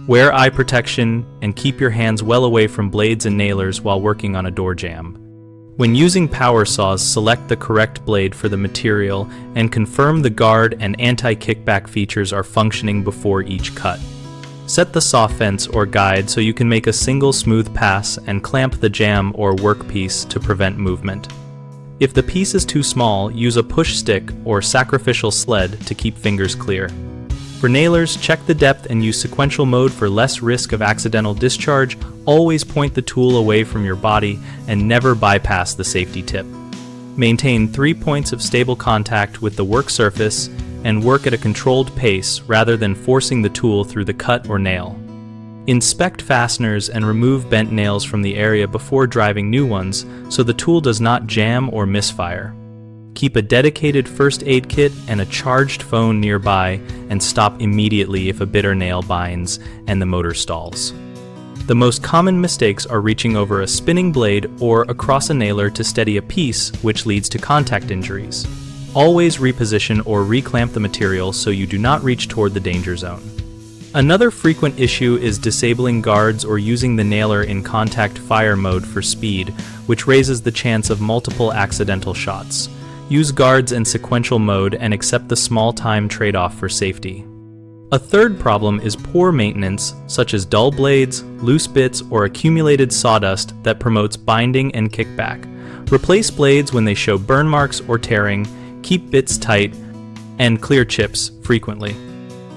Wear eye protection and keep your hands well away from blades and nailers while working on a door jamb. When using power saws, select the correct blade for the material and confirm the guard and anti-kickback features are functioning before each cut. Set the saw fence or guide so you can make a single smooth pass and clamp the jamb or workpiece to prevent movement. If the piece is too small, use a push stick or sacrificial sled to keep fingers clear. For nailers, check the depth and use sequential mode for less risk of accidental discharge. Always point the tool away from your body and never bypass the safety tip. Maintain 3 points of stable contact with the work surface and work at a controlled pace rather than forcing the tool through the cut or nail. Inspect fasteners and remove bent nails from the area before driving new ones so the tool does not jam or misfire. Keep a dedicated first aid kit and a charged phone nearby and stop immediately if a bit or nail binds and the motor stalls. The most common mistakes are reaching over a spinning blade or across a nailer to steady a piece, which leads to contact injuries. Always reposition or reclamp the material so you do not reach toward the danger zone. Another frequent issue is disabling guards or using the nailer in contact fire mode for speed, which raises the chance of multiple accidental shots. Use guards in sequential mode and accept the small time trade-off for safety. A third problem is poor maintenance, such as dull blades, loose bits, or accumulated sawdust that promotes binding and kickback. Replace blades when they show burn marks or tearing, keep bits tight, and clear chips frequently.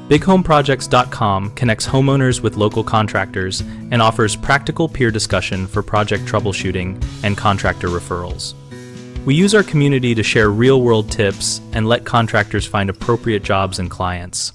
BigHomeProjects.com connects homeowners with local contractors and offers practical peer discussion for project troubleshooting and contractor referrals. We use our community to share real-world tips and let contractors find appropriate jobs and clients.